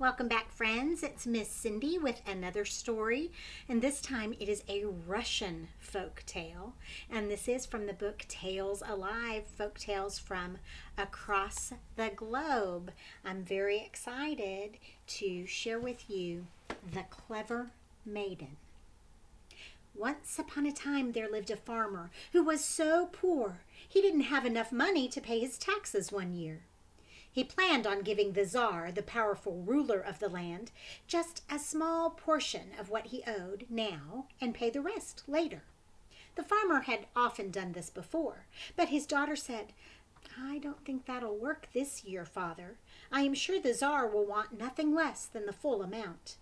Welcome back, friends. It's Miss Cindy with another story, and this time it is a Russian folk tale, and this is from the book Tales Alive, folk tales from across the globe. I'm very excited to share with you The Clever Maiden. Once upon a time there lived a farmer who was so poor he didn't have enough money to pay his taxes one year. He planned on giving the Tsar, the powerful ruler of the land, just a small portion of what he owed now and pay the rest later. The farmer had often done this before, but his daughter said, "I don't think that'll work this year, Father. I am sure the Tsar will want nothing less than the full amount."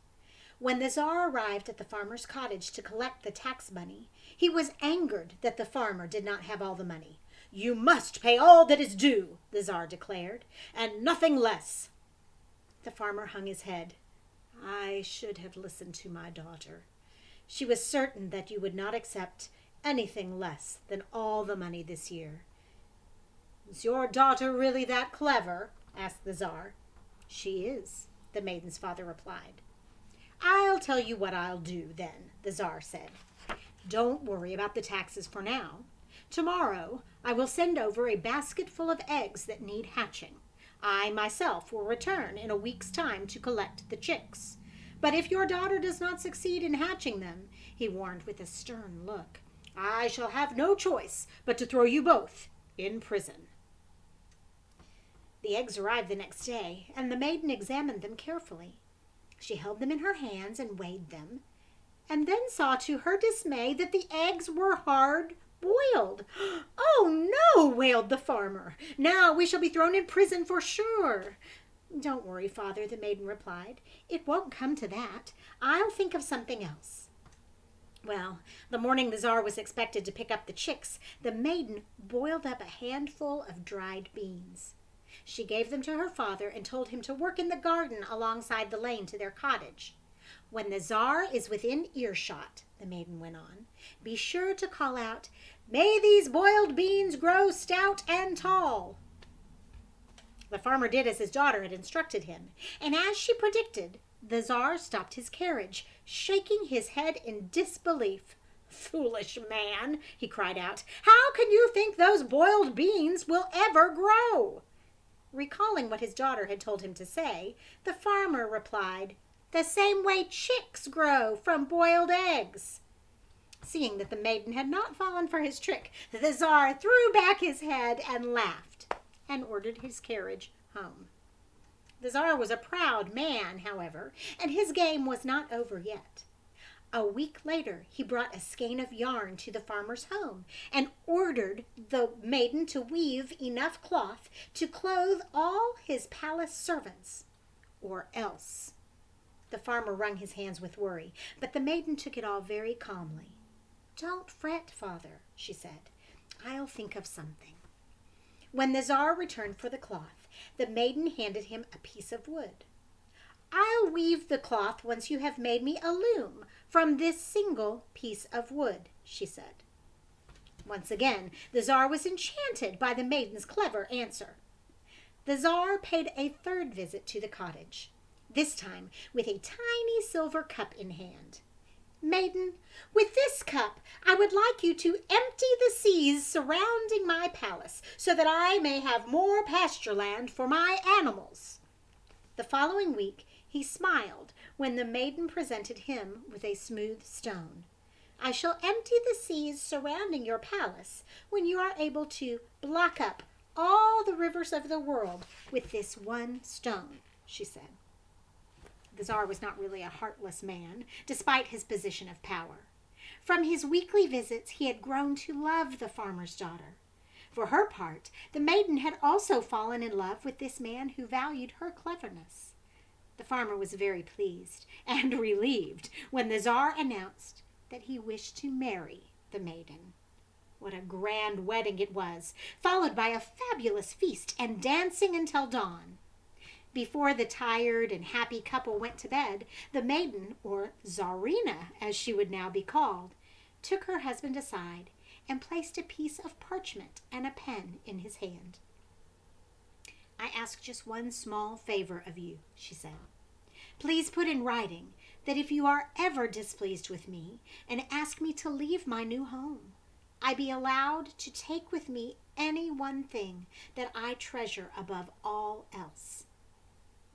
When the Tsar arrived at the farmer's cottage to collect the tax money, he was angered that the farmer did not have all the money. "You must pay all that is due," the Tsar declared, "and nothing less." The farmer hung his head. "I should have listened to my daughter. She was certain that you would not accept anything less than all the money this year." "Is your daughter really that clever?" asked the Tsar. "She is," the maiden's father replied. "I'll tell you what I'll do, then," the Tsar said. "Don't worry about the taxes for now. Tomorrow I will send over a basket full of eggs that need hatching. I myself will return in a week's time to collect the chicks. But if your daughter does not succeed in hatching them," he warned with a stern look, "I shall have no choice but to throw you both in prison." The eggs arrived the next day, and the maiden examined them carefully. She held them in her hands and weighed them, and then saw to her dismay that the eggs were hard boiled. "Oh, no!" wailed the farmer. "Now we shall be thrown in prison for sure." "Don't worry, Father," the maiden replied. "It won't come to that. I'll think of something else." Well, the morning the Tsar was expected to pick up the chicks, the maiden boiled up a handful of dried beans. She gave them to her father and told him to work in the garden alongside the lane to their cottage. "When the Tsar is within earshot," the maiden went on, "be sure to call out, 'May these boiled beans grow stout and tall.'" The farmer did as his daughter had instructed him, and as she predicted, the Tsar stopped his carriage, shaking his head in disbelief. "Foolish man," he cried out, "how can you think those boiled beans will ever grow?" Recalling what his daughter had told him to say, the farmer replied, "The same way chicks grow from boiled eggs." Seeing that the maiden had not fallen for his trick, the Tsar threw back his head and laughed, and ordered his carriage home. The Tsar was a proud man, however, and his game was not over yet. A week later he brought a skein of yarn to the farmer's home and ordered the maiden to weave enough cloth to clothe all his palace servants, or else. The farmer wrung his hands with worry, but the maiden took it all very calmly. "Don't fret, Father," she said. "I'll think of something." When the Tsar returned for the cloth, the maiden handed him a piece of wood. "I'll weave the cloth once you have made me a loom from this single piece of wood," she said. Once again, the Tsar was enchanted by the maiden's clever answer. The Tsar paid a third visit to the cottage, this time with a tiny silver cup in hand. "Maiden, with this cup I would like you to empty the seas surrounding my palace so that I may have more pasture land for my animals." The following week he smiled when the maiden presented him with a smooth stone. "I shall empty the seas surrounding your palace when you are able to block up all the rivers of the world with this one stone," she said. The Tsar was not really a heartless man, despite his position of power. From his weekly visits he had grown to love the farmer's daughter. For her part, the maiden had also fallen in love with this man who valued her cleverness. The farmer was very pleased and relieved when the Tsar announced that he wished to marry the maiden. What a grand wedding it was, followed by a fabulous feast and dancing until dawn. Before the tired and happy couple went to bed, the maiden, or Tsarina as she would now be called, took her husband aside and placed a piece of parchment and a pen in his hand. "I ask just one small favor of you," she said. Please put in writing that if you are ever displeased with me and ask me to leave my new home, I be allowed to take with me any one thing that I treasure above all else."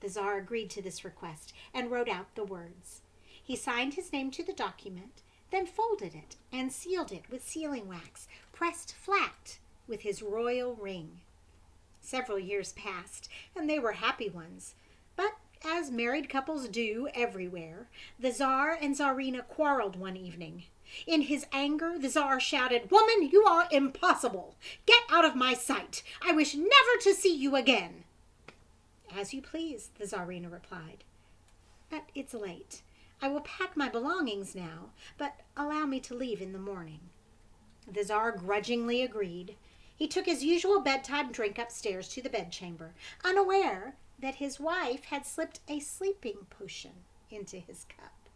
The Tsar agreed to this request and wrote out the words. He signed his name to the document, then folded it and sealed it with sealing wax, pressed flat with his royal ring. Several years passed, and they were happy ones. But, as married couples do everywhere, the Tsar and Tsarina quarreled one evening. In his anger, the Tsar shouted, "Woman, you are impossible! Get out of my sight! I wish never to see you again!" "As you please," the Tsarina replied. "But it's late. I will pack my belongings now, but allow me to leave in the morning." The Tsar grudgingly agreed. He took his usual bedtime drink upstairs to the bedchamber, unaware that his wife had slipped a sleeping potion into his cup.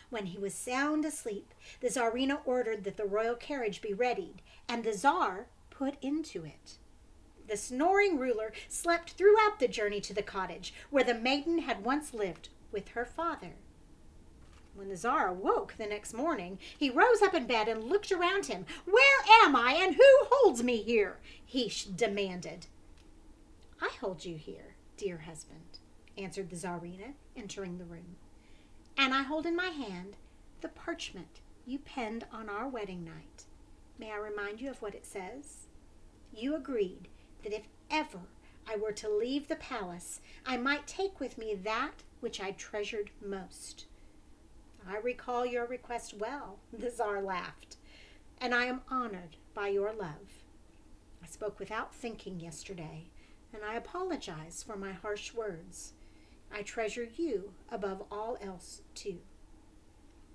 When he was sound asleep, the Tsarina ordered that the royal carriage be readied, and the Tsar put into it. The snoring ruler slept throughout the journey to the cottage where the maiden had once lived with her father. When the Tsar awoke the next morning, he rose up in bed and looked around him. "Where am I, and who holds me here?" he demanded. "I hold you here, dear husband," answered the Tsarina, entering the room. "And I hold in my hand the parchment you penned on our wedding night. May I remind you of what it says? You agreed that if ever I were to leave the palace, I might take with me that which I treasured most." "I recall your request well," the Tsar laughed, "and I am honored by your love. I spoke without thinking yesterday, and I apologize for my harsh words. I treasure you above all else, too."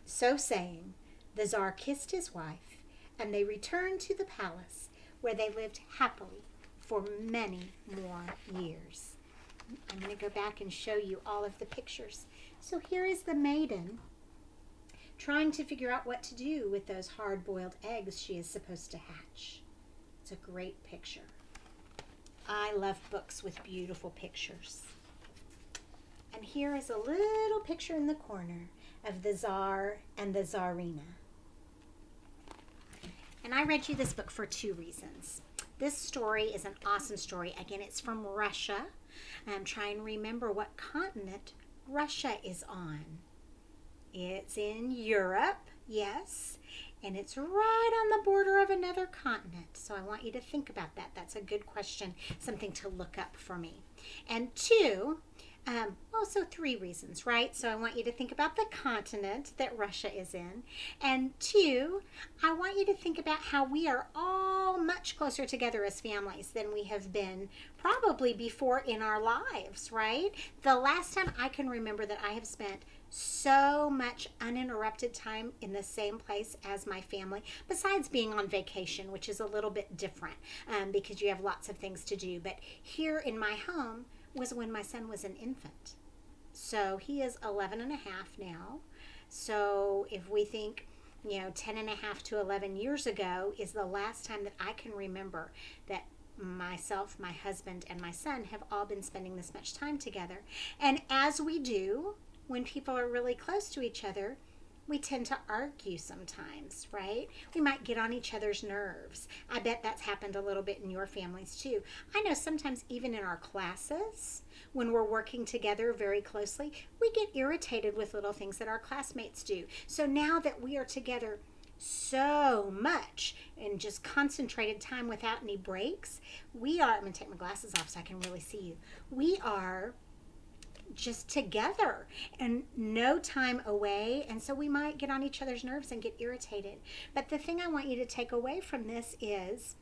So saying, the Tsar kissed his wife, and they returned to the palace, where they lived happily for many more years. I'm going to go back and show you all of the pictures. So here is the maiden trying to figure out what to do with those hard-boiled eggs she is supposed to hatch. It's a great picture. I love books with beautiful pictures. And here is a little picture in the corner of the Tsar and the Tsarina. And I read you this book for two reasons. This story is an awesome story. Again, it's from Russia. I'm trying to remember what continent Russia is on. It's in Europe, yes, and it's right on the border of another continent. So I want you to think about that. That's a good question, something to look up for me. And two, also three reasons, right? So I want you to think about the continent that Russia is in. And two, I want you to think about how we are all much closer together as families than we have been probably before in our lives, right? The last time I can remember that I have spent so much uninterrupted time in the same place as my family, besides being on vacation, which is a little bit different because you have lots of things to do. But here in my home was when my son was an infant. So he is 11 and a half now. So if we think, 10 and a half to 11 years ago is the last time that I can remember that myself, my husband, and my son have all been spending this much time together. And as we do, when people are really close to each other, we tend to argue sometimes, right? We might get on each other's nerves. I bet that's happened a little bit in your families too. I know sometimes even in our classes, when we're working together very closely, we get irritated with little things that our classmates do. So now that we are together so much in just concentrated time without any breaks, I'm going to take my glasses off so I can really see you. We are just together and no time away, and so we might get on each other's nerves and get irritated. But the thing I want you to take away from this is,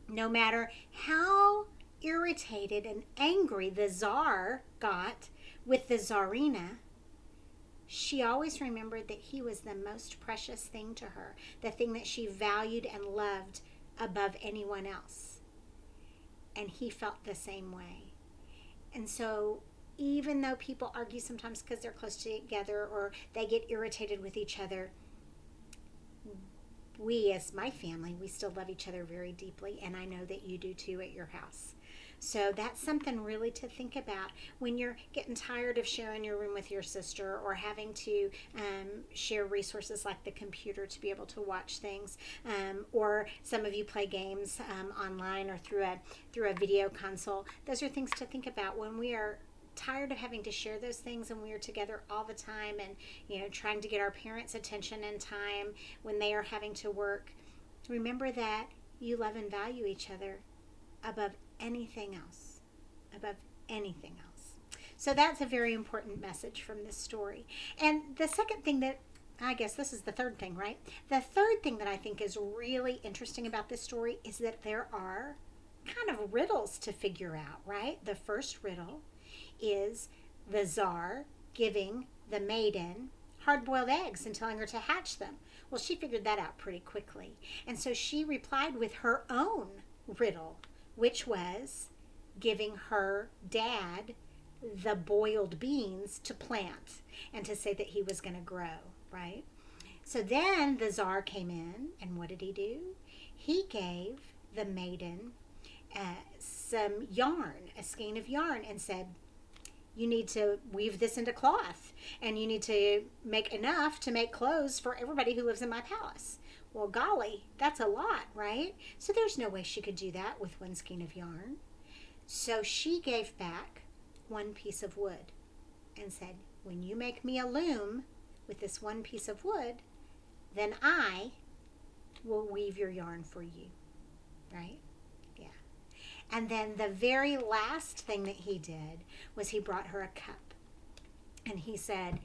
no matter how irritated and angry the Tsar got with the Tsarina, she always remembered that he was the most precious thing to her, the thing that she valued and loved above anyone else. And he felt the same way. And so even though people argue sometimes because they're close together or they get irritated with each other, we as my family, we still love each other very deeply, and I know that you do too at your house. So that's something really to think about when you're getting tired of sharing your room with your sister, or having to share resources like the computer to be able to watch things, or some of you play games online or through a video console. Those are things to think about when we are tired of having to share those things and we are together all the time, and trying to get our parents' attention and time when they are having to work. Remember that you love and value each other above anything else, above anything else. So that's a very important message from this story. And the second thing that, I guess this is the third thing, right? The third thing that I think is really interesting about this story is that there are kind of riddles to figure out, right? The first riddle is the Tsar giving the maiden hard-boiled eggs and telling her to hatch them. Well, she figured that out pretty quickly. And so she replied with her own riddle, which was giving her dad the boiled beans to plant and to say that he was going to grow, right? So then the Tsar came in, and what did he do? He gave the maiden some yarn, a skein of yarn, and said, you need to weave this into cloth, and you need to make enough to make clothes for everybody who lives in my palace. Well, golly, that's a lot, right? So there's no way she could do that with one skein of yarn. So she gave back one piece of wood and said, when you make me a loom with this one piece of wood, then I will weave your yarn for you, right? Yeah. And then the very last thing that he did was he brought her a cup. And he said,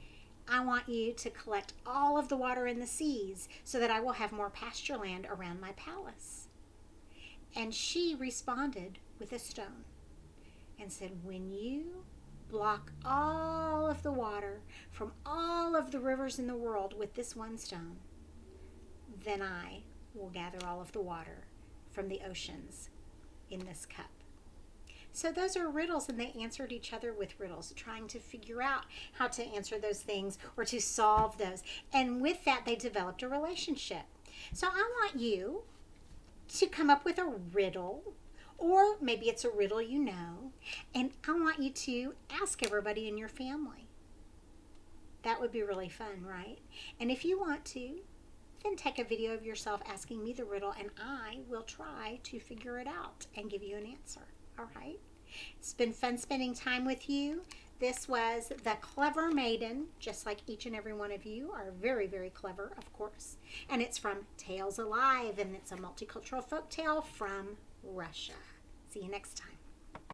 I want you to collect all of the water in the seas so that I will have more pasture land around my palace. And she responded with a stone and said, when you block all of the water from all of the rivers in the world with this one stone, then I will gather all of the water from the oceans in this cup. So those are riddles, and they answered each other with riddles, trying to figure out how to answer those things or to solve those. And with that, they developed a relationship. So I want you to come up with a riddle, or maybe it's a riddle you know, and I want you to ask everybody in your family. That would be really fun, right? And if you want to, then take a video of yourself asking me the riddle, and I will try to figure it out and give you an answer. All right? It's been fun spending time with you. This was The Clever Maiden, just like each and every one of you are very, very clever, of course. And it's from Tales Alive, and it's a multicultural folk tale from Russia. See you next time.